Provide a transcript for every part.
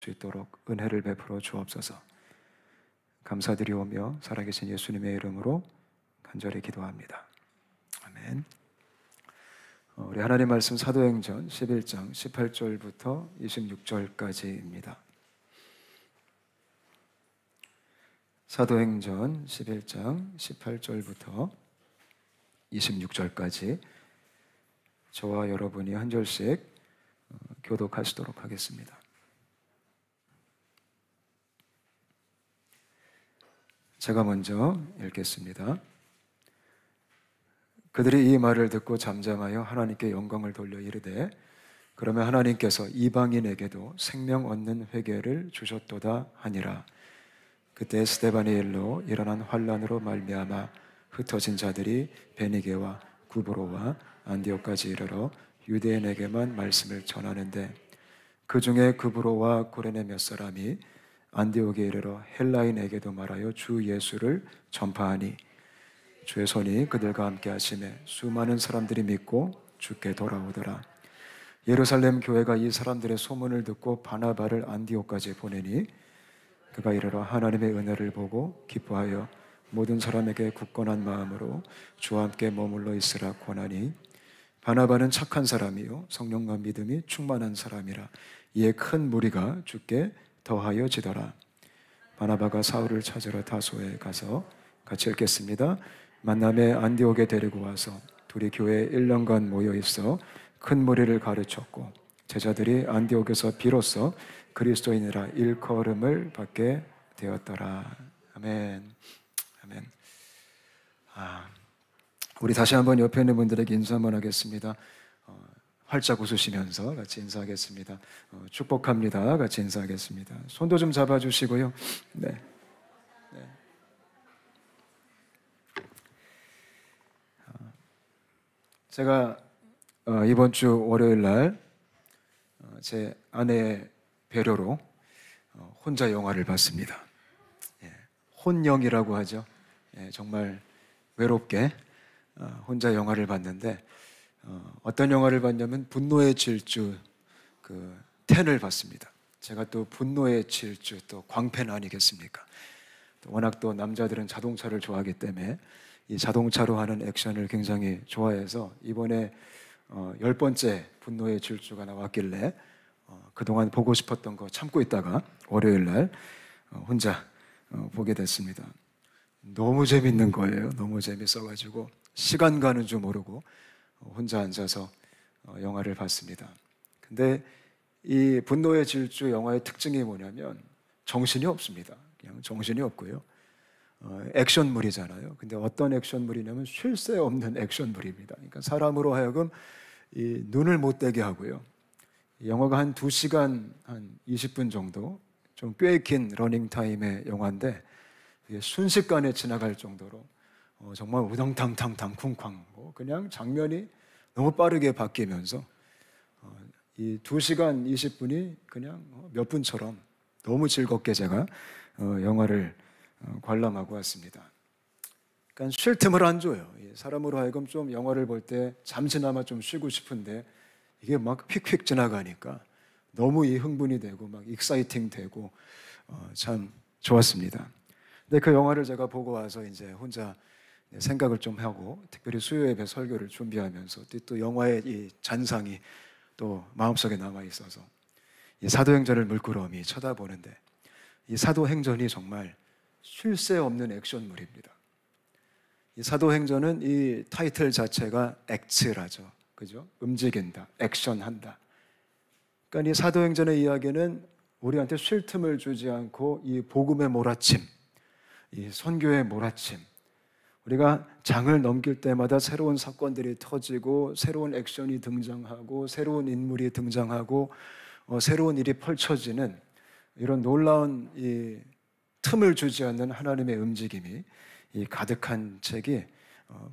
수 있도록 은혜를 베풀어 주옵소서. 감사드리오며 살아계신 예수님의 이름으로 간절히 기도합니다. 아멘. 우리 하나님 말씀 사도행전 11장 18절부터 26절까지입니다. 사도행전 11장 18절부터 26절까지 저와 여러분이 한 절씩 교독하시도록 하겠습니다. 제가 먼저 읽겠습니다. 그들이 이 말을 듣고 잠잠하여 하나님께 영광을 돌려 이르되 그러면 하나님께서 이방인에게도 생명 얻는 회개를 주셨도다 하니라. 그때 스데반의 일로 일어난 환란으로 말미암아 흩어진 자들이 베니게와 구브로와 안디옥까지 이르러 유대인에게만 말씀을 전하는데 그 중에 구브로와 고레네 몇 사람이 안디옥에 이르러 헬라인에게도 말하여 주 예수를 전파하니 주의 손이 그들과 함께 하심에 수많은 사람들이 믿고 주께 돌아오더라. 예루살렘 교회가 이 사람들의 소문을 듣고 바나바를 안디옥까지 보내니 그가 이르러 하나님의 은혜를 보고 기뻐하여 모든 사람에게 굳건한 마음으로 주와 함께 머물러 있으라 권하니 바나바는 착한 사람이요 성령과 믿음이 충만한 사람이라. 이에 큰 무리가 주께 더하여 지더라. 바나바가 사울을 찾으러 다소에 가서 같이 읽겠습니다. 만남에 안디옥에 데리고 와서 둘이 교회에 1년간 모여 있어 큰 무리를 가르쳤고 제자들이 안디옥에서 비로소 그리스도인이라 일컬음을 받게 되었더라. 아멘. 아멘. 우리 다시 한번 옆에 있는 분들에게 인사 한번 하겠습니다. 활짝 웃으시면서 같이 인사하겠습니다. 축복합니다. 같이 인사하겠습니다. 손도 좀 잡아주시고요. 네. 제가 이번 주 월요일 날 제 아내의 배려로 혼자 영화를 봤습니다. 혼영이라고 하죠. 정말 외롭게 혼자 영화를 봤는데 어떤 영화를 봤냐면 분노의 질주 그 10을 봤습니다. 제가 또 분노의 질주 또 광팬 아니겠습니까? 또 워낙 또 남자들은 자동차를 좋아하기 때문에 이 자동차로 하는 액션을 굉장히 좋아해서 이번에 10번째 분노의 질주가 나왔길래 그동안 보고 싶었던 거 참고 있다가 월요일 날 혼자 보게 됐습니다. 너무 재밌는 거예요. 너무 재밌어가지고 시간 가는 줄 모르고 혼자 앉아서 영화를 봤습니다. 근데 이 분노의 질주 영화의 특징이 뭐냐면 정신이 없습니다. 그냥 정신이 없고요. 액션물이잖아요. 근데 어떤 액션물이냐면 쉴 새 없는 액션물입니다. 그러니까 사람으로 하여금 이 눈을 못 떼게 하고요. 영화가 한 2시간 한 20분 정도 좀 꽤 긴 러닝타임의 영화인데 순식간에 지나갈 정도로 정말 우당탕탕탕 쿵쾅 그냥 장면이 너무 빠르게 바뀌면서 이 2시간 20분이 그냥 몇 분처럼 너무 즐겁게 제가 영화를 관람하고 왔습니다. 그러니까 쉴 틈을 안 줘요. 사람으로 하여금 좀 영화를 볼 때 잠시나마 좀 쉬고 싶은데 이게 막 휙휙 지나가니까 너무 이 흥분이 되고 막 익사이팅 되고 참 좋았습니다. 근데 그 영화를 제가 보고 와서 이제 혼자 생각을 좀 하고 특별히 수요 예배 설교를 준비하면서 또 영화의 이 잔상이 또 마음속에 남아 있어서 이 사도행전을 물끄러미 쳐다보는데 이 사도행전이 정말 쉴 새 없는 액션물입니다. 이 사도행전은 이 타이틀 자체가 액츠라죠. 그죠? 움직인다, 액션한다. 그러니까 이 사도행전의 이야기는 우리한테 쉴 틈을 주지 않고 이 복음의 몰아침, 이 선교의 몰아침, 우리가 장을 넘길 때마다 새로운 사건들이 터지고 새로운 액션이 등장하고 새로운 인물이 등장하고 새로운 일이 펼쳐지는 이런 놀라운 이 틈을 주지 않는 하나님의 움직임이 이 가득한 책이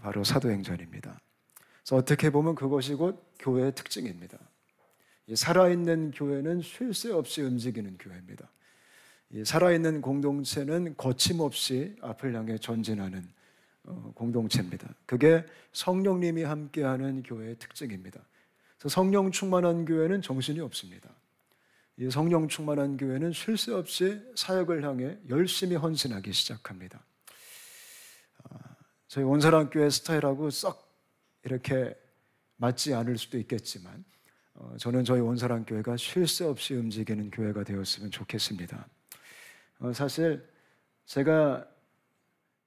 바로 사도행전입니다. 그래서 어떻게 보면 그것이 곧 교회의 특징입니다. 이 살아있는 교회는 쉴 새 없이 움직이는 교회입니다. 이 살아있는 공동체는 거침없이 앞을 향해 전진하는 공동체입니다. 그게 성령님이 함께하는 교회의 특징입니다. 그래서 성령 충만한 교회는 정신이 없습니다. 이 성령 충만한 교회는 쉴 새 없이 사역을 향해 열심히 헌신하기 시작합니다. 저희 온사랑교회 스타일하고 썩 이렇게 맞지 않을 수도 있겠지만 저는 저희 온사랑교회가 쉴 새 없이 움직이는 교회가 되었으면 좋겠습니다. 사실 제가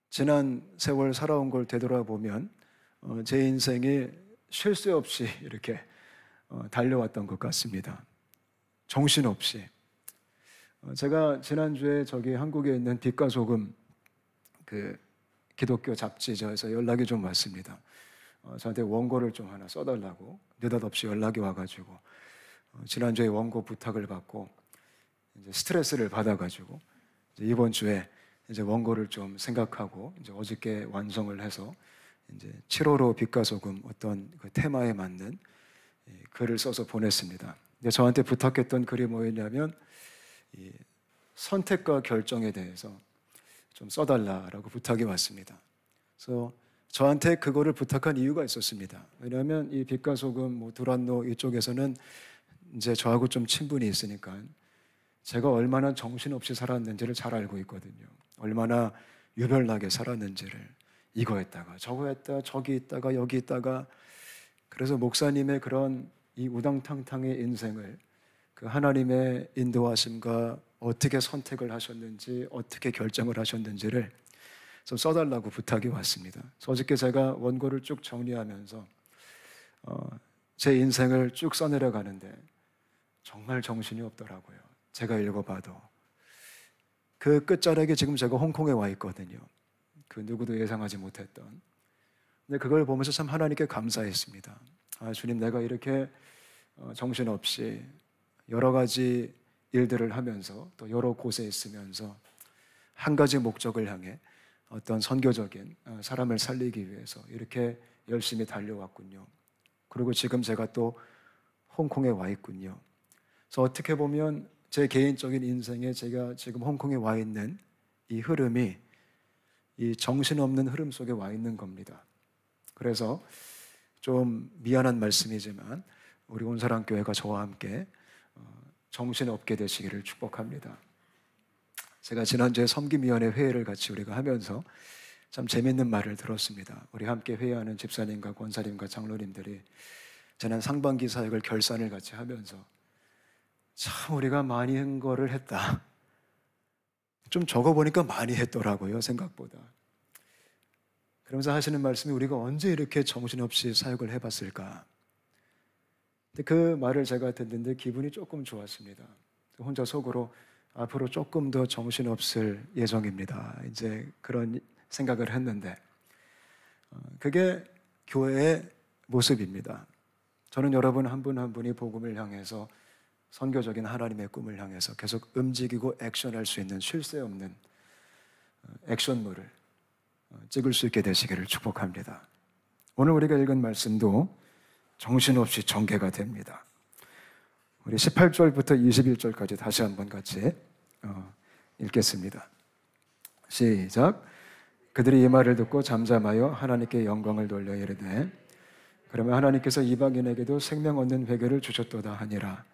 지난 세월 살아온 걸 되돌아보면 제 인생이 쉴 새 없이 이렇게 달려왔던 것 같습니다. 정신없이. 제가 지난주에 저기 한국에 있는 빛과 소금 그 기독교 잡지에서 연락이 좀 왔습니다. 저한테 원고를 좀 하나 써달라고 느닷없이 연락이 와가지고 지난주에 원고 부탁을 받고 이제 스트레스를 받아가지고 이제 이번 주에 이제 원고를 좀 생각하고 이제 어저께 완성을 해서 이제 7월호 빛과 소금 어떤 그 테마에 맞는 글을 써서 보냈습니다. 근데 저한테 부탁했던 글이 뭐였냐면 이 선택과 결정에 대해서 좀 써달라라고 부탁이 왔습니다. 그래서 저한테 그거를 부탁한 이유가 있었습니다. 왜냐하면 이 빛과 소금, 뭐 두란노 이쪽에서는 이제 저하고 좀 친분이 있으니까 제가 얼마나 정신없이 살았는지를 잘 알고 있거든요. 얼마나 유별나게 살았는지를 이거 했다가 저거 했다가 저기 있다가 여기 있다가 그래서 목사님의 그런 이 우당탕탕의 인생을 그 하나님의 인도하심과 어떻게 선택을 하셨는지 어떻게 결정을 하셨는지를 좀 써달라고 부탁이 왔습니다. 그래서 어저께 제가 원고를 쭉 정리하면서 제 인생을 쭉 써내려가는데 정말 정신이 없더라고요. 제가 읽어봐도 그 끝자락에 지금 제가 홍콩에 와 있거든요. 그 누구도 예상하지 못했던. 근데 그걸 보면서 참 하나님께 감사했습니다. 주님, 내가 이렇게 정신없이 여러 가지 일들을 하면서 또 여러 곳에 있으면서 한 가지 목적을 향해 어떤 선교적인 사람을 살리기 위해서 이렇게 열심히 달려왔군요. 그리고 지금 제가 또 홍콩에 와 있군요. 그래서 어떻게 보면 제 개인적인 인생에 제가 지금 홍콩에 와 있는 이 흐름이 이 정신없는 흐름 속에 와 있는 겁니다. 그래서 좀 미안한 말씀이지만 우리 온사랑교회가 저와 함께 정신없게 되시기를 축복합니다. 제가 지난주에 섬김위원회 회의를 같이 우리가 하면서 참 재밌는 말을 들었습니다. 우리 함께 회의하는 집사님과 권사님과 장로님들이 지난 상반기 사역을 결산을 같이 하면서 참 우리가 많이 한 거를 했다. 좀 적어보니까 많이 했더라고요, 생각보다. 그러면서 하시는 말씀이 우리가 언제 이렇게 정신없이 사역을 해봤을까? 근데 그 말을 제가 듣는데 기분이 조금 좋았습니다. 혼자 속으로 앞으로 조금 더 정신없을 예정입니다. 이제 그런 생각을 했는데 그게 교회의 모습입니다. 저는 여러분 한 분 한 분이 복음을 향해서 선교적인 하나님의 꿈을 향해서 계속 움직이고 액션할 수 있는 쉴 새 없는 액션물을 찍을 수 있게 되시기를 축복합니다. 오늘 우리가 읽은 말씀도 정신없이 전개가 됩니다. 우리 18절부터 21절까지 다시 한번 같이 읽겠습니다. 시작. 그들이 이 말을 듣고 잠잠하여 하나님께 영광을 돌려 이르되 그러면 하나님께서 이방인에게도 생명 얻는 회개를 주셨도다 하니라.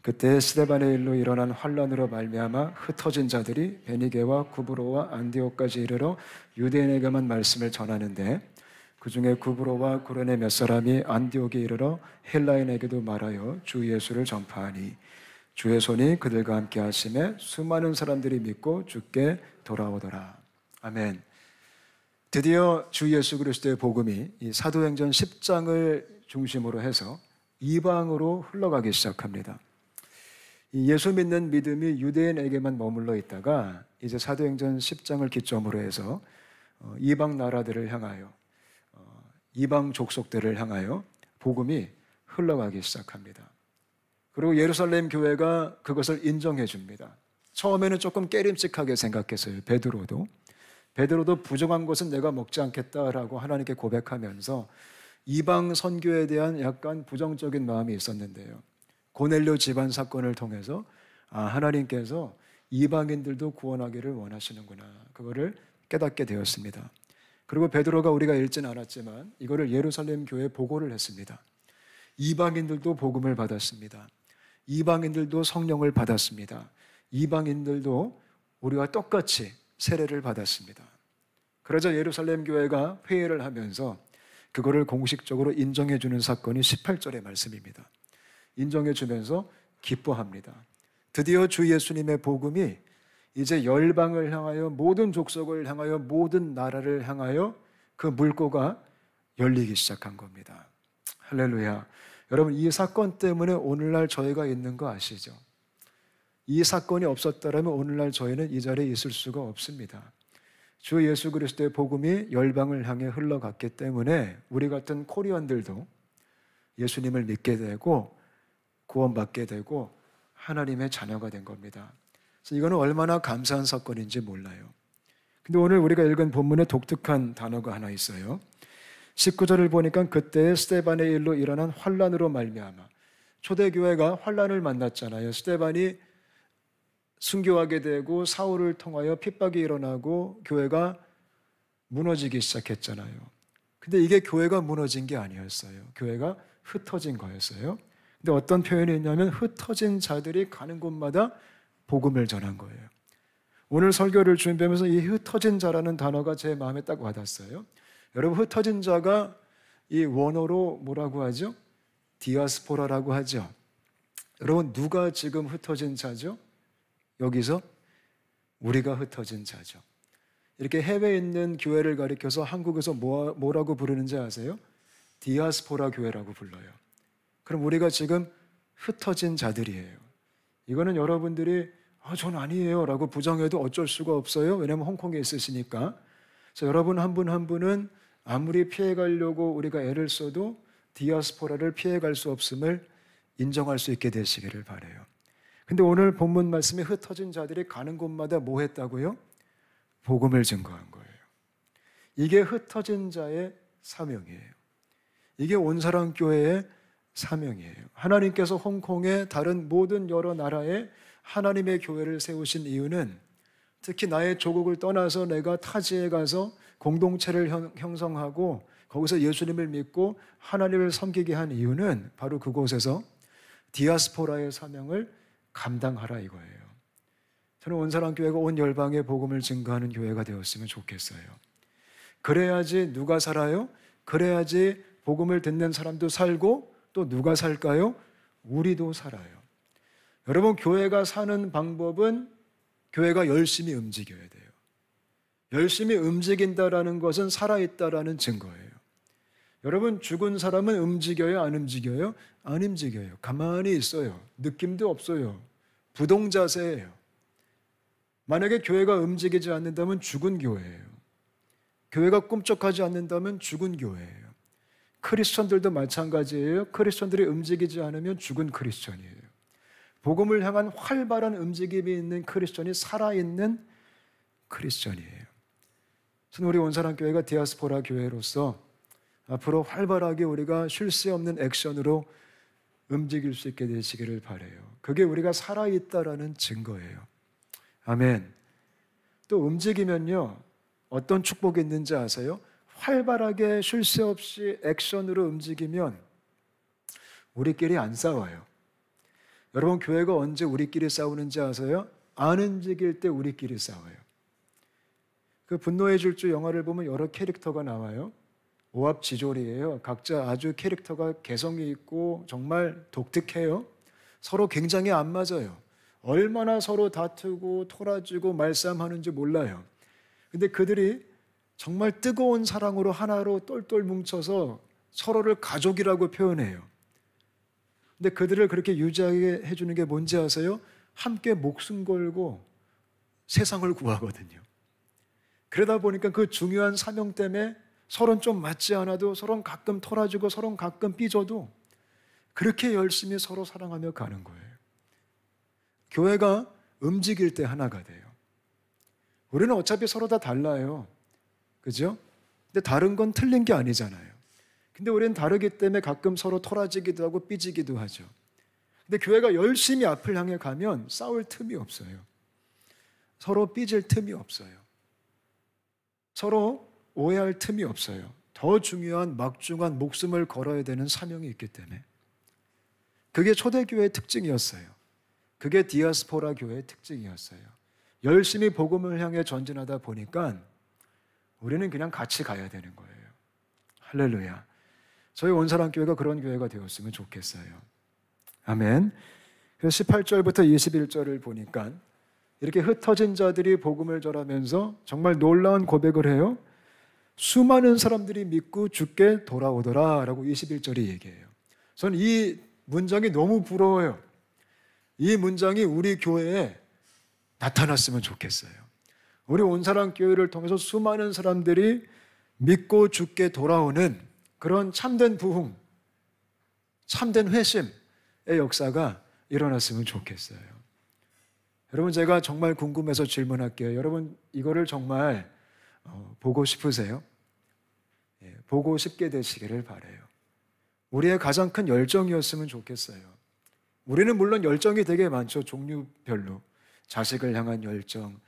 그때 스데반의 일로 일어난 환란으로 말미암아 흩어진 자들이 베니게와 구브로와 안디옥까지 이르러 유대인에게만 말씀을 전하는데 그 중에 구브로와 구레네 몇 사람이 안디옥에 이르러 헬라인에게도 말하여 주 예수를 전파하니 주의 손이 그들과 함께 하심에 수많은 사람들이 믿고 주께 돌아오더라. 아멘. 드디어 주 예수 그리스도의 복음이 이 사도행전 10장을 중심으로 해서 이방으로 흘러가기 시작합니다. 이 예수 믿는 믿음이 유대인에게만 머물러 있다가 이제 사도행전 10장을 기점으로 해서 이방 나라들을 향하여 이방 족속들을 향하여 복음이 흘러가기 시작합니다. 그리고 예루살렘 교회가 그것을 인정해 줍니다. 처음에는 조금 깨림칙하게 생각했어요. 베드로도 부정한 것은 내가 먹지 않겠다라고 하나님께 고백하면서 이방 선교에 대한 약간 부정적인 마음이 있었는데요. 고넬료 집안 사건을 통해서 하나님께서 이방인들도 구원하기를 원하시는구나. 그거를 깨닫게 되었습니다. 그리고 베드로가 우리가 읽지는 않았지만 이거를 예루살렘 교회에 보고를 했습니다. 이방인들도 복음을 받았습니다. 이방인들도 성령을 받았습니다. 이방인들도 우리와 똑같이 세례를 받았습니다. 그러자 예루살렘 교회가 회의를 하면서 그거를 공식적으로 인정해 주는 사건이 18절의 말씀입니다. 인정해 주면서 기뻐합니다. 드디어 주 예수님의 복음이 이제 열방을 향하여, 모든 족속을 향하여, 모든 나라를 향하여 그 물꼬가 열리기 시작한 겁니다. 할렐루야. 여러분, 이 사건 때문에 오늘날 저희가 있는 거 아시죠? 이 사건이 없었다면 오늘날 저희는 이 자리에 있을 수가 없습니다. 주 예수 그리스도의 복음이 열방을 향해 흘러갔기 때문에 우리 같은 코리안들도 예수님을 믿게 되고 구원받게 되고 하나님의 자녀가 된 겁니다. 그래서 이거는 얼마나 감사한 사건인지 몰라요. 근데 오늘 우리가 읽은 본문에 독특한 단어가 하나 있어요. 19절을 보니까 그때 스데반의 일로 일어난 환란으로 말미암아, 초대교회가 환란을 만났잖아요. 스데반이 순교하게 되고 사울을 통하여 핍박이 일어나고 교회가 무너지기 시작했잖아요. 근데 이게 교회가 무너진 게 아니었어요. 교회가 흩어진 거였어요. 근데 어떤 표현이 있냐면 흩어진 자들이 가는 곳마다 복음을 전한 거예요. 오늘 설교를 준비하면서 이 흩어진 자라는 단어가 제 마음에 딱 와닿았어요. 여러분, 흩어진 자가 이 원어로 뭐라고 하죠? 디아스포라라고 하죠. 여러분, 누가 지금 흩어진 자죠? 여기서 우리가 흩어진 자죠. 이렇게 해외에 있는 교회를 가리켜서 한국에서 뭐라고 부르는지 아세요? 디아스포라 교회라고 불러요. 그럼 우리가 지금 흩어진 자들이에요. 이거는 여러분들이 전 아니에요 라고 부정해도 어쩔 수가 없어요. 왜냐하면 홍콩에 있으시니까. 그래서 여러분 한 분 한 분은 아무리 피해가려고 우리가 애를 써도 디아스포라를 피해갈 수 없음을 인정할 수 있게 되시기를 바라요. 근데 오늘 본문 말씀에 흩어진 자들이 가는 곳마다 뭐 했다고요? 복음을 증거한 거예요. 이게 흩어진 자의 사명이에요. 이게 온사랑 교회의 사명이에요. 하나님께서 홍콩의 다른 모든 여러 나라에 하나님의 교회를 세우신 이유는, 특히 나의 조국을 떠나서 내가 타지에 가서 공동체를 형성하고 거기서 예수님을 믿고 하나님을 섬기게 한 이유는 바로 그곳에서 디아스포라의 사명을 감당하라 이거예요. 저는 온사랑교회가 온 열방의 복음을 증거하는 교회가 되었으면 좋겠어요. 그래야지 누가 살아요? 그래야지 복음을 듣는 사람도 살고, 또 누가 살까요? 우리도 살아요. 여러분, 교회가 사는 방법은 교회가 열심히 움직여야 돼요. 열심히 움직인다라는 것은 살아있다라는 증거예요. 여러분, 죽은 사람은 움직여요? 안 움직여요? 안 움직여요. 가만히 있어요. 느낌도 없어요. 부동자세예요. 만약에 교회가 움직이지 않는다면 죽은 교회예요. 교회가 꿈쩍하지 않는다면 죽은 교회예요. 크리스천들도 마찬가지예요. 크리스천들이 움직이지 않으면 죽은 크리스천이에요. 복음을 향한 활발한 움직임이 있는 크리스천이 살아있는 크리스천이에요. 저는 우리 온사랑교회가 디아스포라 교회로서 앞으로 활발하게 우리가 쉴 새 없는 액션으로 움직일 수 있게 되시기를 바라요. 그게 우리가 살아있다라는 증거예요. 아멘. 또 움직이면요, 어떤 축복이 있는지 아세요? 활발하게 쉴 새 없이 액션으로 움직이면 우리끼리 안 싸워요. 여러분, 교회가 언제 우리끼리 싸우는지 아세요? 안 움직일 때 우리끼리 싸워요. 그 분노의 질주 영화를 보면 여러 캐릭터가 나와요. 오합지졸이에요. 각자 아주 캐릭터가 개성이 있고 정말 독특해요. 서로 굉장히 안 맞아요. 얼마나 서로 다투고 토라지고 말싸움하는지 몰라요. 근데 그들이 정말 뜨거운 사랑으로 하나로 똘똘 뭉쳐서 서로를 가족이라고 표현해요. 근데 그들을 그렇게 유지하게 해주는 게 뭔지 아세요? 함께 목숨 걸고 세상을 구하거든요. 그러다 보니까 그 중요한 사명 때문에 서로는 좀 맞지 않아도, 서로는 가끔 토라지고 서로는 가끔 삐져도 그렇게 열심히 서로 사랑하며 가는 거예요. 교회가 움직일 때 하나가 돼요. 우리는 어차피 서로 다 달라요. 그죠? 근데 다른 건 틀린 게 아니잖아요. 근데 우리는 다르기 때문에 가끔 서로 토라지기도 하고 삐지기도 하죠. 근데 교회가 열심히 앞을 향해 가면 싸울 틈이 없어요. 서로 삐질 틈이 없어요. 서로 오해할 틈이 없어요. 더 중요한 막중한 목숨을 걸어야 되는 사명이 있기 때문에. 그게 초대교회의 특징이었어요. 그게 디아스포라 교회의 특징이었어요. 열심히 복음을 향해 전진하다 보니까 우리는 그냥 같이 가야 되는 거예요. 할렐루야. 저희 온사랑교회가 그런 교회가 되었으면 좋겠어요. 아멘. 그래서 18절부터 21절을 보니까 이렇게 흩어진 자들이 복음을 전하면서 정말 놀라운 고백을 해요. 수많은 사람들이 믿고 주께 돌아오더라 라고 21절이 얘기해요. 저는 이 문장이 너무 부러워요. 이 문장이 우리 교회에 나타났으면 좋겠어요. 우리 온사랑교회를 통해서 수많은 사람들이 믿고 주께 돌아오는 그런 참된 부흥, 참된 회심의 역사가 일어났으면 좋겠어요. 여러분, 제가 정말 궁금해서 질문할게요. 여러분, 이거를 정말 보고 싶으세요? 보고 싶게 되시기를 바라요. 우리의 가장 큰 열정이었으면 좋겠어요. 우리는 물론 열정이 되게 많죠. 종류별로. 자식을 향한 열정,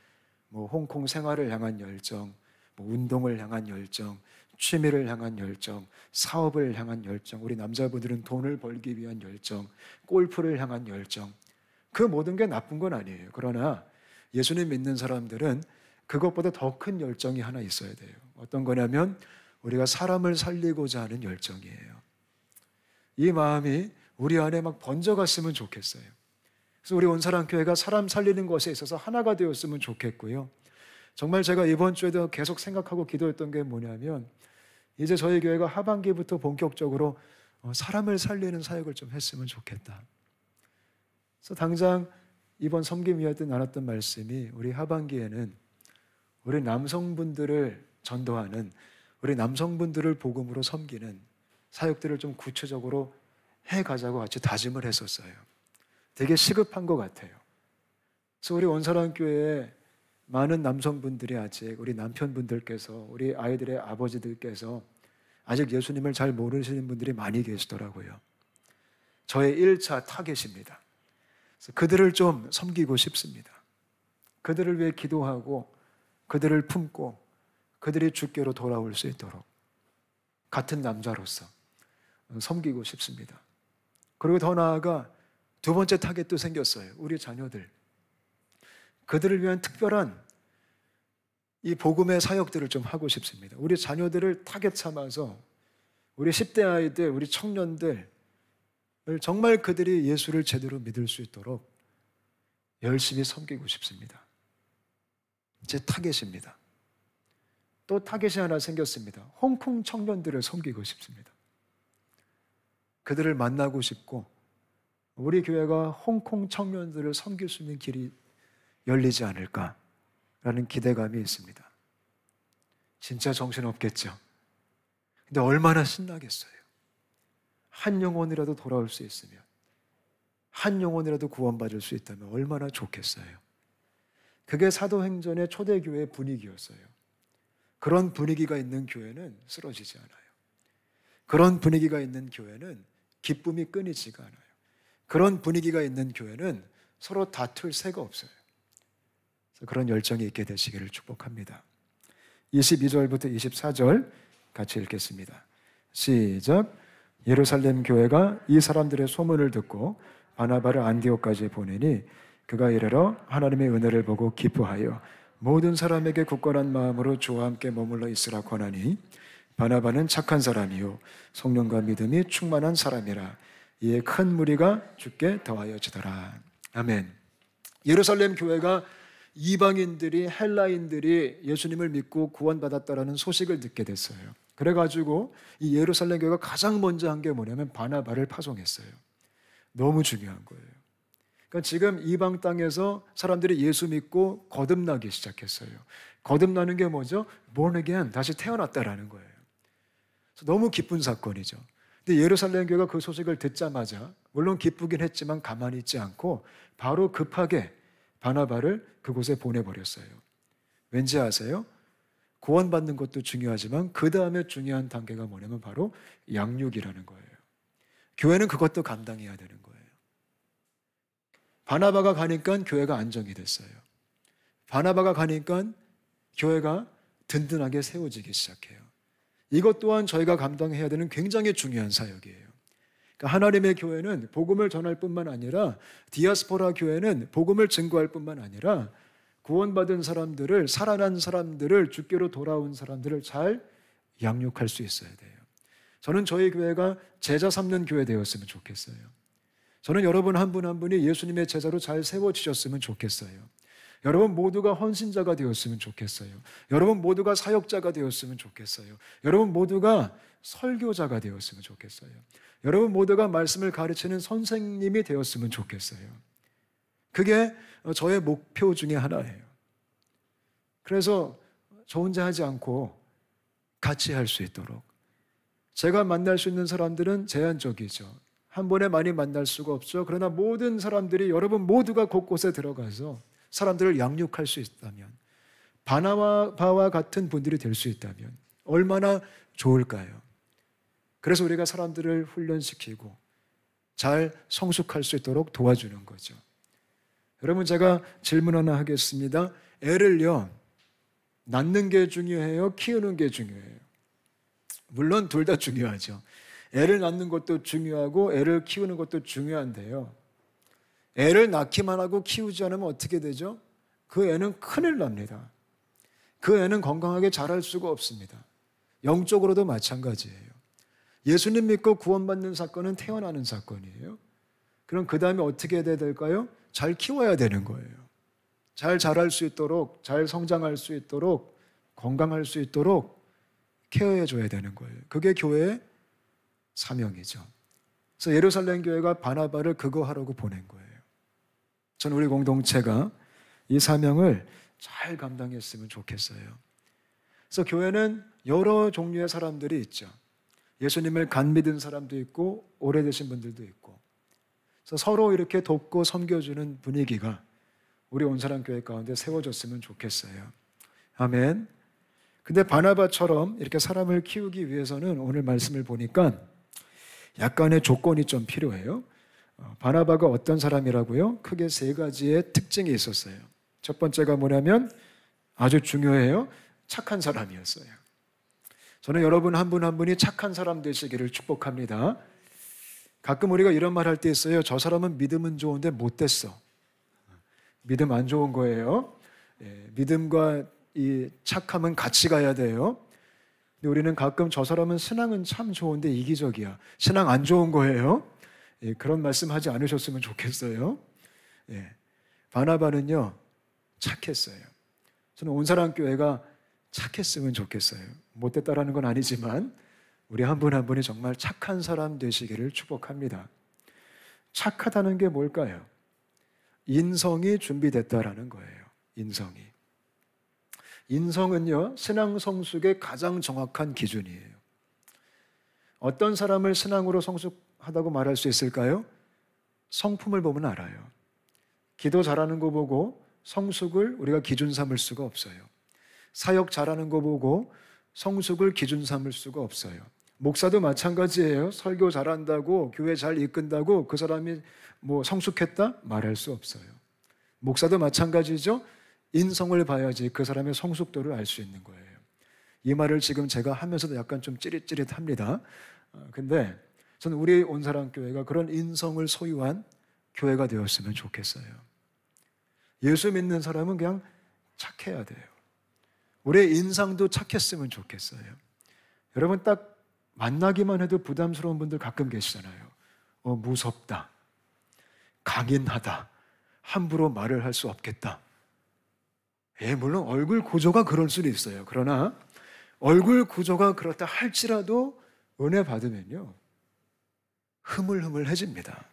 홍콩 생활을 향한 열정, 운동을 향한 열정, 취미를 향한 열정, 사업을 향한 열정, 우리 남자분들은 돈을 벌기 위한 열정, 골프를 향한 열정. 그 모든 게 나쁜 건 아니에요. 그러나 예수님 믿는 사람들은 그것보다 더 큰 열정이 하나 있어야 돼요. 어떤 거냐면 우리가 사람을 살리고자 하는 열정이에요. 이 마음이 우리 안에 막 번져갔으면 좋겠어요. 그래서 우리 온사랑교회가 사람 살리는 것에 있어서 하나가 되었으면 좋겠고요. 정말 제가 이번 주에도 계속 생각하고 기도했던 게 뭐냐면 이제 저희 교회가 하반기부터 본격적으로 사람을 살리는 사역을 좀 했으면 좋겠다. 그래서 당장 이번 섬김위원회 때 나눴던 말씀이 우리 하반기에는 우리 남성분들을 전도하는, 우리 남성분들을 복음으로 섬기는 사역들을 좀 구체적으로 해가자고 같이 다짐을 했었어요. 되게 시급한 것 같아요. 그래서 우리 온사랑교회에 많은 남성분들이 아직 우리 남편분들께서, 우리 아이들의 아버지들께서 아직 예수님을 잘 모르시는 분들이 많이 계시더라고요. 저의 1차 타겟입니다. 그래서 그들을 좀 섬기고 싶습니다. 그들을 위해 기도하고 그들을 품고 그들이 주께로 돌아올 수 있도록 같은 남자로서 섬기고 싶습니다. 그리고 더 나아가 두 번째 타겟도 생겼어요. 우리 자녀들. 그들을 위한 특별한 이 복음의 사역들을 좀 하고 싶습니다. 우리 자녀들을 타겟 삼아서 우리 10대 아이들, 우리 청년들 정말 그들이 예수를 제대로 믿을 수 있도록 열심히 섬기고 싶습니다. 제 타겟입니다. 또 타겟이 하나 생겼습니다. 홍콩 청년들을 섬기고 싶습니다. 그들을 만나고 싶고 우리 교회가 홍콩 청년들을 섬길 수 있는 길이 열리지 않을까라는 기대감이 있습니다. 진짜 정신없겠죠. 근데 얼마나 신나겠어요. 한 영혼이라도 돌아올 수 있으면, 한 영혼이라도 구원받을 수 있다면 얼마나 좋겠어요. 그게 사도행전의 초대교회의 분위기였어요. 그런 분위기가 있는 교회는 쓰러지지 않아요. 그런 분위기가 있는 교회는 기쁨이 끊이지가 않아요. 그런 분위기가 있는 교회는 서로 다툴 새가 없어요. 그래서 그런 열정이 있게 되시기를 축복합니다. 22절부터 24절 같이 읽겠습니다. 시작. 예루살렘 교회가 이 사람들의 소문을 듣고 바나바를 안디옥까지 보내니 그가 이르러 하나님의 은혜를 보고 기뻐하여 모든 사람에게 굳건한 마음으로 주와 함께 머물러 있으라 권하니 바나바는 착한 사람이요 성령과 믿음이 충만한 사람이라 이에 큰 무리가 주께 더하여지더라. 아멘. 예루살렘 교회가 이방인들이, 헬라인들이 예수님을 믿고 구원받았다라는 소식을 듣게 됐어요. 그래가지고 이 예루살렘 교회가 가장 먼저 한 게 뭐냐면 바나바를 파송했어요. 너무 중요한 거예요. 그러니까 지금 이방 땅에서 사람들이 예수 믿고 거듭나기 시작했어요. 거듭나는 게 뭐죠? born again, 다시 태어났다라는 거예요. 그래서 너무 기쁜 사건이죠. 근데 예루살렘 교회가 그 소식을 듣자마자 물론 기쁘긴 했지만 가만히 있지 않고 바로 급하게 바나바를 그곳에 보내버렸어요. 왠지 아세요? 구원받는 것도 중요하지만 그 다음에 중요한 단계가 뭐냐면 바로 양육이라는 거예요. 교회는 그것도 감당해야 되는 거예요. 바나바가 가니까 교회가 안정이 됐어요. 바나바가 가니까 교회가 든든하게 세워지기 시작해요. 이것 또한 저희가 감당해야 되는 굉장히 중요한 사역이에요. 그러니까 하나님의 교회는 복음을 전할 뿐만 아니라 디아스포라 교회는 복음을 증거할 뿐만 아니라 구원받은 사람들을, 살아난 사람들을, 주께로 돌아온 사람들을 잘 양육할 수 있어야 돼요. 저는 저희 교회가 제자 삼는 교회 되었으면 좋겠어요. 저는 여러분 한 분 한 분이 예수님의 제자로 잘 세워지셨으면 좋겠어요. 여러분 모두가 헌신자가 되었으면 좋겠어요. 여러분 모두가 사역자가 되었으면 좋겠어요. 여러분 모두가 설교자가 되었으면 좋겠어요. 여러분 모두가 말씀을 가르치는 선생님이 되었으면 좋겠어요. 그게 저의 목표 중에 하나예요. 그래서 저 혼자 하지 않고 같이 할 수 있도록, 제가 만날 수 있는 사람들은 제한적이죠. 한 번에 많이 만날 수가 없죠. 그러나 모든 사람들이, 여러분 모두가 곳곳에 들어가서 사람들을 양육할 수 있다면, 바나바와 같은 분들이 될 수 있다면 얼마나 좋을까요? 그래서 우리가 사람들을 훈련시키고 잘 성숙할 수 있도록 도와주는 거죠. 여러분, 제가 질문 하나 하겠습니다. 애를요, 낳는 게 중요해요? 키우는 게 중요해요? 물론 둘 다 중요하죠. 애를 낳는 것도 중요하고 애를 키우는 것도 중요한데요, 애를 낳기만 하고 키우지 않으면 어떻게 되죠? 그 애는 큰일 납니다. 그 애는 건강하게 자랄 수가 없습니다. 영적으로도 마찬가지예요. 예수님 믿고 구원받는 사건은 태어나는 사건이에요. 그럼 그 다음에 어떻게 해야 될까요? 잘 키워야 되는 거예요. 잘 자랄 수 있도록, 잘 성장할 수 있도록, 건강할 수 있도록 케어해 줘야 되는 거예요. 그게 교회의 사명이죠. 그래서 예루살렘 교회가 바나바를 그거 하라고 보낸 거예요. 저는 우리 공동체가 이 사명을 잘 감당했으면 좋겠어요. 그래서 교회는 여러 종류의 사람들이 있죠. 예수님을 간 믿은 사람도 있고 오래되신 분들도 있고, 그래서 서로 이렇게 돕고 섬겨주는 분위기가 우리 온사람 교회 가운데 세워졌으면 좋겠어요. 아멘. 근데 바나바처럼 이렇게 사람을 키우기 위해서는 오늘 말씀을 보니까 약간의 조건이 좀 필요해요. 바나바가 어떤 사람이라고요? 크게 세 가지의 특징이 있었어요. 첫 번째가 뭐냐면 아주 중요해요. 착한 사람이었어요. 저는 여러분 한 분 한 분이 착한 사람 되시기를 축복합니다. 가끔 우리가 이런 말 할 때 있어요. 저 사람은 믿음은 좋은데 못됐어. 믿음 안 좋은 거예요. 믿음과 이 착함은 같이 가야 돼요. 근데 우리는 가끔 저 사람은 신앙은 참 좋은데 이기적이야, 신앙 안 좋은 거예요. 그런 말씀 하지 않으셨으면 좋겠어요. 바나바는요, 착했어요. 저는 온사람 교회가 착했으면 좋겠어요. 못됐다라는 건 아니지만 우리 한 분 한 분이 정말 착한 사람 되시기를 축복합니다. 착하다는 게 뭘까요? 인성이 준비됐다라는 거예요. 인성은요, 신앙 성숙의 가장 정확한 기준이에요. 어떤 사람을 신앙으로 성숙하다고 말할 수 있을까요? 성품을 보면 알아요. 기도 잘하는 거 보고 성숙을 우리가 기준 삼을 수가 없어요. 사역 잘하는 거 보고 성숙을 기준 삼을 수가 없어요. 목사도 마찬가지예요. 설교 잘한다고, 교회 잘 이끈다고 그 사람이 뭐 성숙했다? 말할 수 없어요. 목사도 마찬가지죠. 인성을 봐야지 그 사람의 성숙도를 알 수 있는 거예요. 이 말을 지금 제가 하면서도 약간 좀 찌릿찌릿합니다. 근데 저는 우리 온사람 교회가 그런 인성을 소유한 교회가 되었으면 좋겠어요. 예수 믿는 사람은 그냥 착해야 돼요. 우리의 인상도 착했으면 좋겠어요. 여러분, 딱 만나기만 해도 부담스러운 분들 가끔 계시잖아요. 무섭다, 강인하다, 함부로 말을 할 수 없겠다. 물론 얼굴 구조가 그럴 수는 있어요. 그러나 얼굴 구조가 그렇다 할지라도 은혜 받으면요, 흐물흐물해집니다.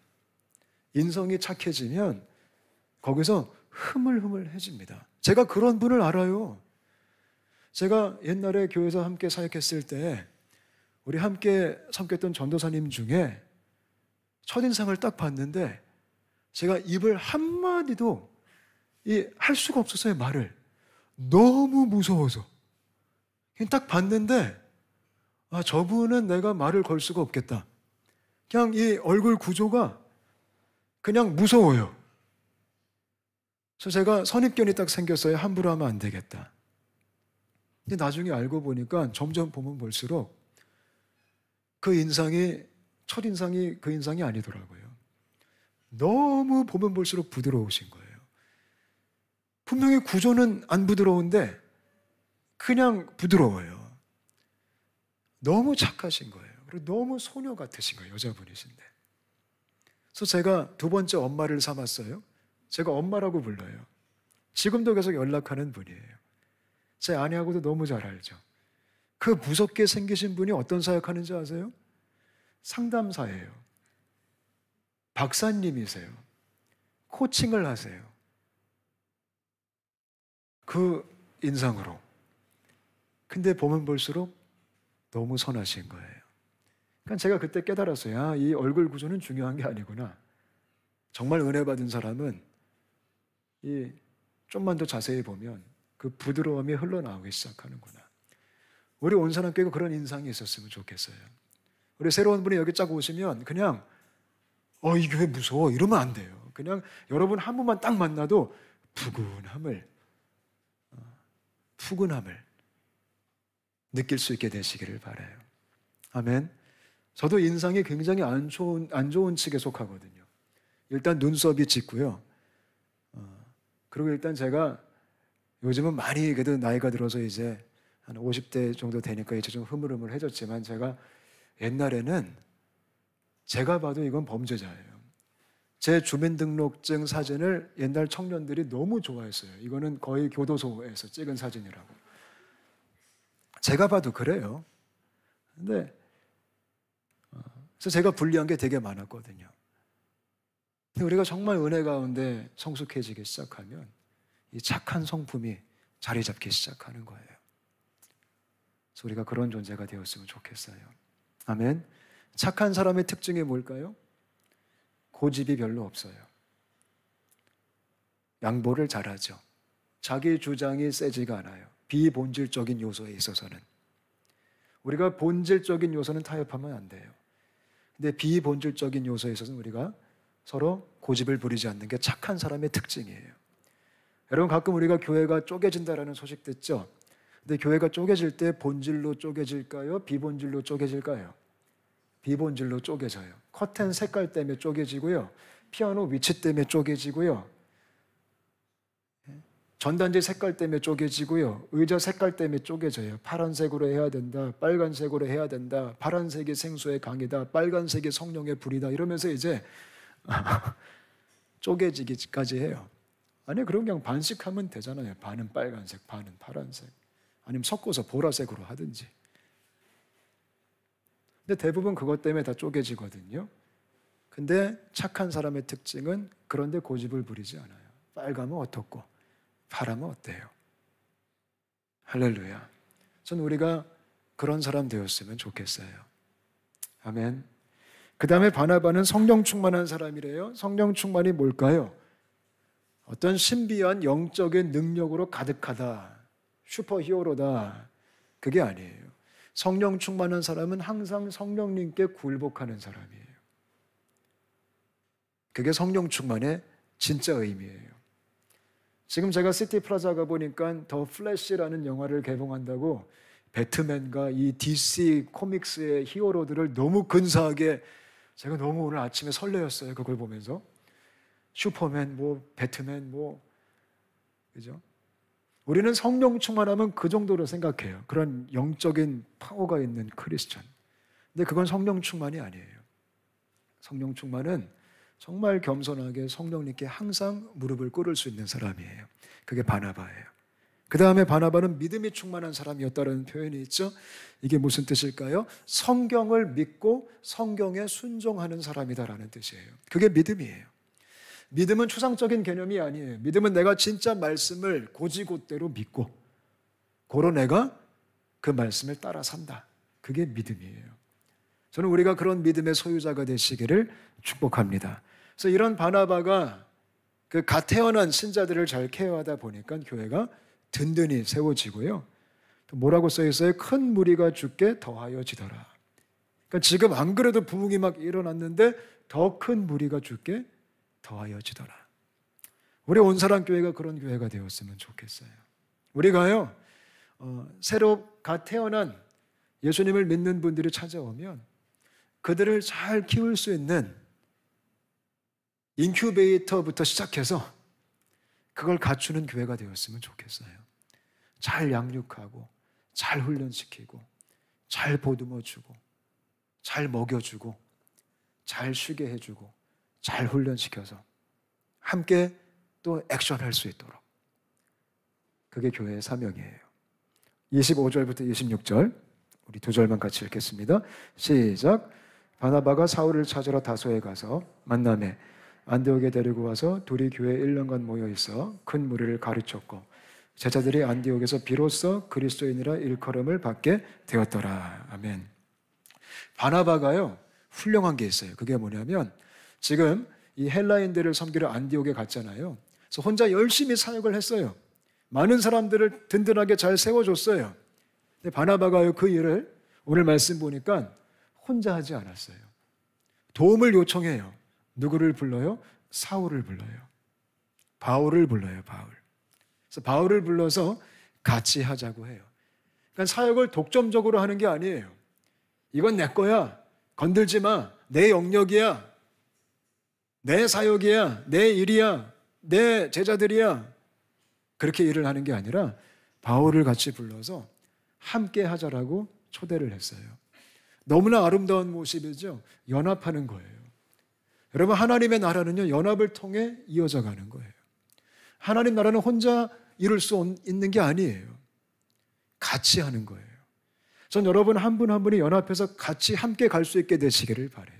인성이 착해지면 거기서 흐물흐물해집니다. 제가 그런 분을 알아요. 제가 옛날에 교회에서 함께 사역했을 때 우리 함께 섬겼던 전도사님 중에 첫인상을 딱 봤는데 제가 입을 한마디도 할 수가 없었어요. 말을. 너무 무서워서. 딱 봤는데 저분은 내가 말을 걸 수가 없겠다. 그냥 이 얼굴 구조가 그냥 무서워요. 그래서 제가 선입견이 딱 생겼어요. 함부로 하면 안 되겠다. 근데 나중에 알고 보니까 점점 보면 볼수록 그 인상이 첫인상이 그 인상이 아니더라고요. 너무 보면 볼수록 부드러우신 거예요. 분명히 구조는 안 부드러운데 그냥 부드러워요. 너무 착하신 거예요. 그리고 너무 소녀 같으신 거예요. 여자분이신데. 그래서 제가 두 번째 엄마를 삼았어요. 제가 엄마라고 불러요. 지금도 계속 연락하는 분이에요. 제 아내하고도 너무 잘 알죠. 그 무섭게 생기신 분이 어떤 사역하는지 아세요? 상담사예요. 박사님이세요. 코칭을 하세요. 그 인상으로. 근데 보면 볼수록 너무 선하신 거예요. 그러니까 제가 그때 깨달았어요. 아, 이 얼굴 구조는 중요한 게 아니구나. 정말 은혜 받은 사람은 이 좀만 더 자세히 보면 그 부드러움이 흘러나오기 시작하는구나. 우리 온사람교회가 그런 인상이 있었으면 좋겠어요. 우리 새로운 분이 여기 쫙 오시면 그냥 이 교회 무서워 이러면 안 돼요. 그냥 여러분 한 분만 딱 만나도 푸근함을 느낄 수 있게 되시기를 바라요. 아멘. 저도 인상이 굉장히 안 좋은 측에 속하거든요. 일단 눈썹이 짙고요. 그리고 일단 제가 요즘은 많이 그래도 나이가 들어서 이제 한 50대 정도 되니까 이제 좀 흐물흐물해졌지만 제가 옛날에는 제가 봐도 이건 범죄자예요. 제 주민등록증 사진을 옛날 청년들이 너무 좋아했어요. 이거는 거의 교도소에서 찍은 사진이라고. 제가 봐도 그래요. 근데 그래서 제가 불리한 게 되게 많았거든요. 근데 우리가 정말 은혜 가운데 성숙해지기 시작하면 이 착한 성품이 자리 잡기 시작하는 거예요. 그래서 우리가 그런 존재가 되었으면 좋겠어요. 아멘. 착한 사람의 특징이 뭘까요? 고집이 별로 없어요. 양보를 잘하죠. 자기 주장이 세지가 않아요. 비본질적인 요소에 있어서는. 우리가 본질적인 요소는 타협하면 안 돼요. 근데 비본질적인 요소에 있어서는 우리가 서로 고집을 부리지 않는 게 착한 사람의 특징이에요. 여러분 가끔 우리가 교회가 쪼개진다라는 소식 듣죠? 근데 교회가 쪼개질 때 본질로 쪼개질까요? 비본질로 쪼개질까요? 비본질로 쪼개져요. 커튼 색깔 때문에 쪼개지고요. 피아노 위치 때문에 쪼개지고요. 전단지 색깔 때문에 쪼개지고요. 의자 색깔 때문에 쪼개져요. 파란색으로 해야 된다. 빨간색으로 해야 된다. 파란색이 생수의 강이다. 빨간색이 성령의 불이다. 이러면서 이제 쪼개지기까지 해요. 아니 그럼 그냥 반씩하면 되잖아요. 반은 빨간색, 반은 파란색. 아니면 섞어서 보라색으로 하든지. 근데 대부분 그것 때문에 다 쪼개지거든요. 근데 착한 사람의 특징은 그런데 고집을 부리지 않아요. 빨가면 어떻고 파라면 어때요? 할렐루야. 전 우리가 그런 사람 되었으면 좋겠어요. 아멘. 그 다음에 바나바는 성령 충만한 사람이래요. 성령 충만이 뭘까요? 어떤 신비한 영적인 능력으로 가득하다. 슈퍼히어로다. 그게 아니에요. 성령 충만한 사람은 항상 성령님께 굴복하는 사람이에요. 그게 성령 충만의 진짜 의미예요. 지금 제가 시티 플라자 가보니까 더 플래시라는 영화를 개봉한다고 배트맨과 이 DC 코믹스의 히어로들을 너무 근사하게 제가 너무 오늘 아침에 설레었어요. 그걸 보면서. 슈퍼맨, 배트맨, 그죠? 우리는 성령 충만하면 그 정도로 생각해요. 그런 영적인 파워가 있는 크리스천. 근데 그건 성령 충만이 아니에요. 성령 충만은 정말 겸손하게 성령님께 항상 무릎을 꿇을 수 있는 사람이에요. 그게 바나바예요. 그 다음에 바나바는 믿음이 충만한 사람이었다는 표현이 있죠. 이게 무슨 뜻일까요? 성경을 믿고 성경에 순종하는 사람이다라는 뜻이에요. 그게 믿음이에요. 믿음은 추상적인 개념이 아니에요. 믿음은 내가 진짜 말씀을 고지곳대로 믿고 고로 내가 그 말씀을 따라 산다. 그게 믿음이에요. 저는 우리가 그런 믿음의 소유자가 되시기를 축복합니다. 그래서 이런 바나바가 그 갓 태어난 신자들을 잘 케어하다 보니까 교회가 든든히 세워지고요. 또 뭐라고 써 있어요? 큰 무리가 주께 더하여 지더라. 그러니까 지금 안 그래도 부흥이 막 일어났는데 더 큰 무리가 주께 더하여 지더라. 우리 온사랑교회가 그런 교회가 되었으면 좋겠어요. 우리가요, 새로 갓 태어난 예수님을 믿는 분들이 찾아오면 그들을 잘 키울 수 있는 인큐베이터부터 시작해서 그걸 갖추는 교회가 되었으면 좋겠어요. 잘 양육하고, 잘 훈련시키고, 잘 보듬어주고, 잘 먹여주고, 잘 쉬게 해주고, 잘 훈련시켜서 함께 또 액션할 수 있도록. 그게 교회의 사명이에요. 25절부터 26절 우리 두 절만 같이 읽겠습니다. 시작. 바나바가 사울을 찾으러 다소에 가서 만나매 안디옥에 데리고 와서 둘이 교회에 1년간 모여 있어 큰 무리를 가르쳤고 제자들이 안디옥에서 비로소 그리스도인이라 일컬음을 받게 되었더라. 아멘. 바나바가요 훌륭한 게 있어요. 그게 뭐냐면 지금 이 헬라인들을 섬기러 안디옥에 갔잖아요. 그래서 혼자 열심히 사역을 했어요. 많은 사람들을 든든하게 잘 세워줬어요. 근데 바나바가요 그 일을 오늘 말씀 보니까 혼자 하지 않았어요. 도움을 요청해요. 누구를 불러요? 사울을 불러요. 바울을 불러요. 바울. 그래서 바울을 불러서 같이 하자고 해요. 그러니까 사역을 독점적으로 하는 게 아니에요. 이건 내 거야. 건들지 마. 내 영역이야. 내 사역이야. 내 일이야. 내 제자들이야. 그렇게 일을 하는 게 아니라 바울을 같이 불러서 함께 하자라고 초대를 했어요. 너무나 아름다운 모습이죠. 연합하는 거예요. 여러분 하나님의 나라는요 연합을 통해 이어져 가는 거예요. 하나님 나라는 혼자 이룰 수 있는 게 아니에요. 같이 하는 거예요. 전 여러분 한 분 한 분이 연합해서 같이 함께 갈 수 있게 되시기를 바라요.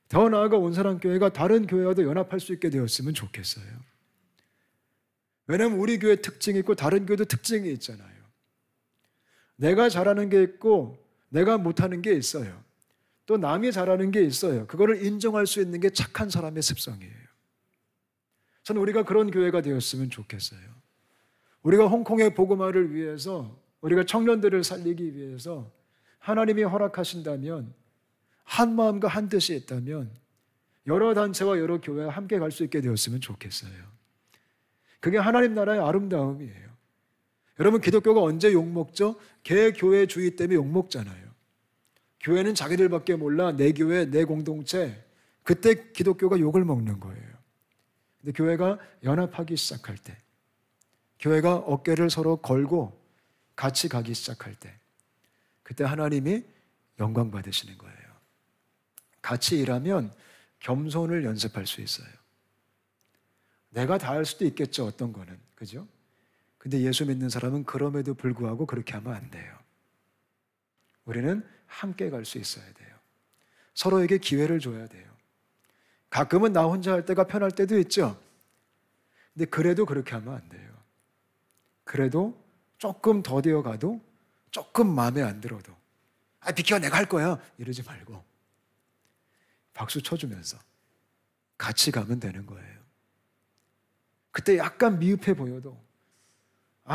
더 나아가 온사랑교회가 다른 교회와도 연합할 수 있게 되었으면 좋겠어요. 왜냐하면 우리 교회 특징이 있고 다른 교회도 특징이 있잖아요. 내가 잘하는 게 있고 내가 못하는 게 있어요. 또 남이 잘하는 게 있어요. 그거를 인정할 수 있는 게 착한 사람의 습성이에요. 저는 우리가 그런 교회가 되었으면 좋겠어요. 우리가 홍콩의 복음화를 위해서 우리가 청년들을 살리기 위해서 하나님이 허락하신다면 한 마음과 한 뜻이 있다면 여러 단체와 여러 교회와 함께 갈 수 있게 되었으면 좋겠어요. 그게 하나님 나라의 아름다움이에요. 여러분 기독교가 언제 욕먹죠? 개교회주의 때문에 욕먹잖아요. 교회는 자기들밖에 몰라. 내 교회, 내 공동체. 그때 기독교가 욕을 먹는 거예요. 근데 교회가 연합하기 시작할 때, 교회가 어깨를 서로 걸고 같이 가기 시작할 때, 그때 하나님이 영광 받으시는 거예요. 같이 일하면 겸손을 연습할 수 있어요. 내가 다 할 수도 있겠죠, 어떤 거는. 그죠? 근데 예수 믿는 사람은 그럼에도 불구하고 그렇게 하면 안 돼요. 우리는 함께 갈 수 있어야 돼요. 서로에게 기회를 줘야 돼요. 가끔은 나 혼자 할 때가 편할 때도 있죠. 근데 그래도 그렇게 하면 안 돼요. 그래도 조금 더디어 가도 조금 마음에 안 들어도 비켜 내가 할 거야 이러지 말고 박수 쳐주면서 같이 가면 되는 거예요. 그때 약간 미흡해 보여도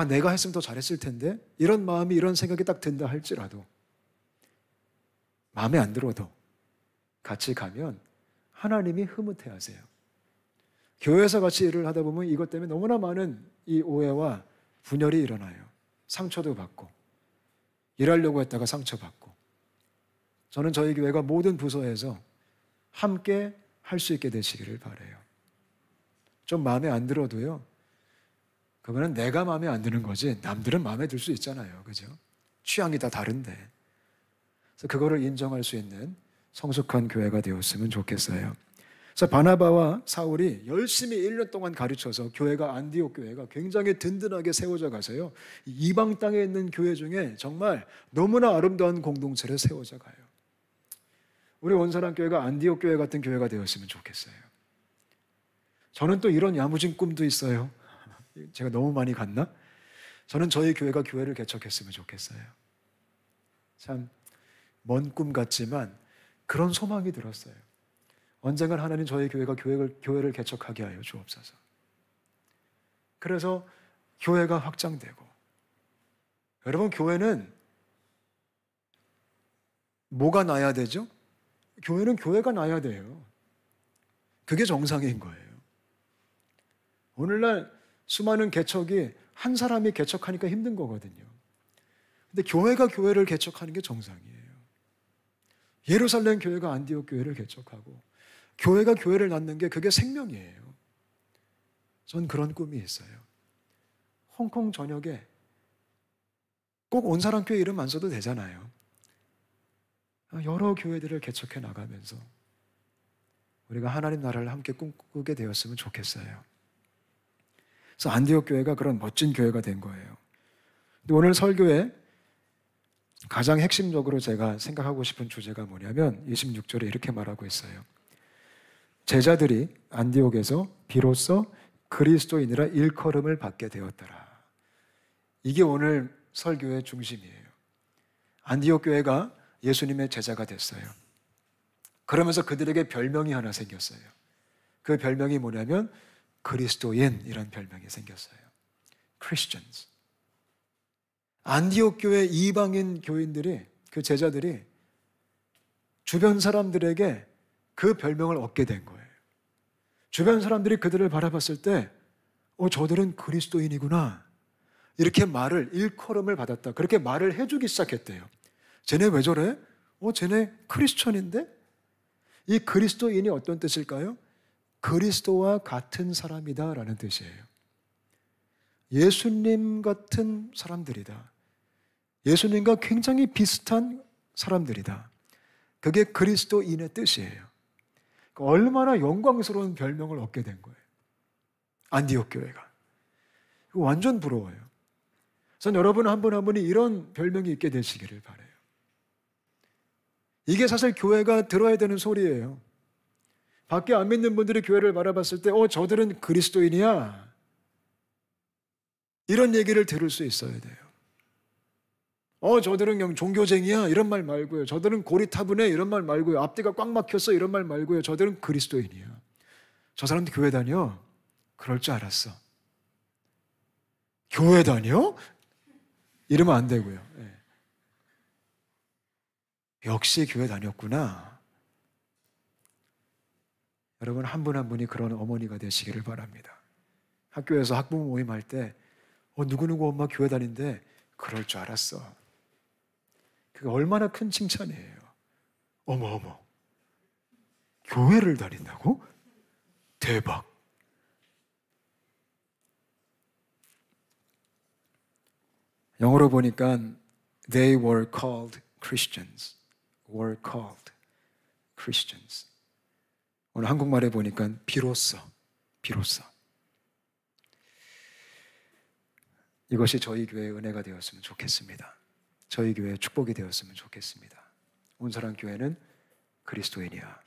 내가 했으면 더 잘했을 텐데 이런 마음이 이런 생각이 딱 든다 할지라도 마음에 안 들어도 같이 가면 하나님이 흐뭇해 하세요. 교회에서 같이 일을 하다 보면 이것 때문에 너무나 많은 이 오해와 분열이 일어나요. 상처도 받고 일하려고 했다가 상처받고. 저는 저희 교회가 모든 부서에서 함께 할 수 있게 되시기를 바라요. 좀 마음에 안 들어도요, 그거는 내가 마음에 안 드는 거지 남들은 마음에 들 수 있잖아요. 그죠? 취향이 다 다른데. 그래서 그거를 인정할 수 있는 성숙한 교회가 되었으면 좋겠어요. 그래서 바나바와 사울이 열심히 1년 동안 가르쳐서 교회가 안디옥 교회가 굉장히 든든하게 세워져 가서요. 이방 땅에 있는 교회 중에 정말 너무나 아름다운 공동체를 세워져 가요. 우리 온사랑 교회가 안디옥 교회 같은 교회가 되었으면 좋겠어요. 저는 또 이런 야무진 꿈도 있어요. 제가 너무 많이 갔나? 저는 저희 교회가 교회를 개척했으면 좋겠어요. 참 먼 꿈 같지만 그런 소망이 들었어요. 언젠간 하나님 저희 교회가 교회를 개척하게 하여 주옵소서. 그래서 교회가 확장되고. 여러분 교회는 뭐가 나야 되죠? 교회는 교회가 나야 돼요. 그게 정상인 거예요. 오늘날 수많은 개척이 한 사람이 개척하니까 힘든 거거든요. 근데 교회가 교회를 개척하는 게 정상이에요. 예루살렘 교회가 안디옥 교회를 개척하고 교회가 교회를 낳는 게 그게 생명이에요. 전 그런 꿈이 있어요. 홍콩 전역에 꼭 온사랑교회 이름 안 써도 되잖아요. 여러 교회들을 개척해 나가면서 우리가 하나님 나라를 함께 꿈꾸게 되었으면 좋겠어요. 그래서 안디옥 교회가 그런 멋진 교회가 된 거예요. 근데 오늘 설교에 가장 핵심적으로 제가 생각하고 싶은 주제가 뭐냐면 26절에 이렇게 말하고 있어요. 제자들이 안디옥에서 비로소 그리스도인이라 일컬음을 받게 되었더라. 이게 오늘 설교의 중심이에요. 안디옥 교회가 예수님의 제자가 됐어요. 그러면서 그들에게 별명이 하나 생겼어요. 그 별명이 뭐냐면 그리스도인이라는 별명이 생겼어요. Christians. 안디옥 교회 이방인 교인들이, 그 제자들이 주변 사람들에게 그 별명을 얻게 된 거예요. 주변 사람들이 그들을 바라봤을 때 저들은 그리스도인이구나, 이렇게 말을, 일컬음을 받았다. 그렇게 말을 해주기 시작했대요. 쟤네 왜 저래? 쟤네 크리스천인데? 이 그리스도인이 어떤 뜻일까요? 그리스도와 같은 사람이다 라는 뜻이에요. 예수님 같은 사람들이다. 예수님과 굉장히 비슷한 사람들이다. 그게 그리스도인의 뜻이에요. 얼마나 영광스러운 별명을 얻게 된 거예요. 안디옥 교회가. 완전 부러워요. 전 여러분 한 분 한 분이 이런 별명이 있게 되시기를 바라요. 이게 사실 교회가 들어야 되는 소리예요. 밖에 안 믿는 분들이 교회를 바라봤을 때 저들은 그리스도인이야, 이런 얘기를 들을 수 있어야 돼요. 저들은 그냥 종교쟁이야, 이런 말 말고요. 저들은 고리타분해, 이런 말 말고요. 앞뒤가 꽉 막혔어, 이런 말 말고요. 저들은 그리스도인이야. 저 사람도 교회 다녀? 그럴 줄 알았어. 교회 다녀? 이러면 안 되고요. 네. 역시 교회 다녔구나. 여러분 한 분 한 분이 그런 어머니가 되시기를 바랍니다. 학교에서 학부모 모임할 때 누구누구 엄마 교회 다닌대. 그럴 줄 알았어. 그게 얼마나 큰 칭찬이에요. 어머, 교회를 다닌다고? 대박. 영어로 보니까 they were called Christians. were called Christians. 오늘 한국말에 보니까 비로소. 이것이 저희 교회의 은혜가 되었으면 좋겠습니다. 저희 교회의 축복이 되었으면 좋겠습니다. 온사랑 교회는 그리스도인이야.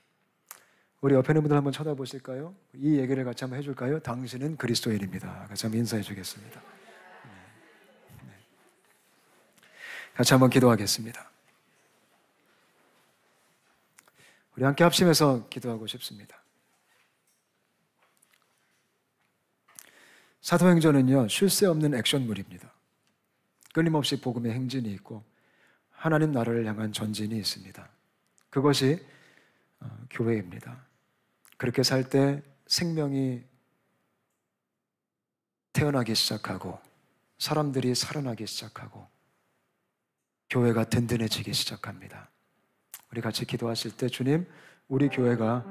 우리 옆에 있는 분들 한번 쳐다보실까요? 이 얘기를 같이 한번 해줄까요? 당신은 그리스도인입니다. 같이 한번 인사해 주겠습니다. 네. 같이 한번 기도하겠습니다. 우리 함께 합심해서 기도하고 싶습니다. 사도행전은요, 쉴 새 없는 액션물입니다. 끊임없이 복음의 행진이 있고 하나님 나라를 향한 전진이 있습니다. 그것이 교회입니다. 그렇게 살 때 생명이 태어나기 시작하고 사람들이 살아나기 시작하고 교회가 든든해지기 시작합니다. 우리 같이 기도하실 때 주님, 우리 교회가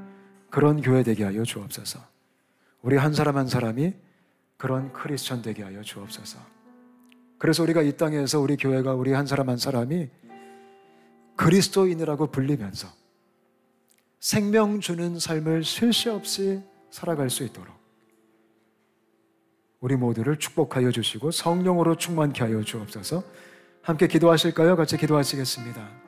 그런 교회 되게 하여 주옵소서. 우리 한 사람 한 사람이 그런 크리스천 되게 하여 주옵소서. 그래서 우리가 이 땅에서 우리 교회가 우리 한 사람 한 사람이 그리스도인이라고 불리면서 생명 주는 삶을 쉴 새 없이 살아갈 수 있도록 우리 모두를 축복하여 주시고 성령으로 충만케 하여 주옵소서. 함께 기도하실까요? 같이 기도하시겠습니다.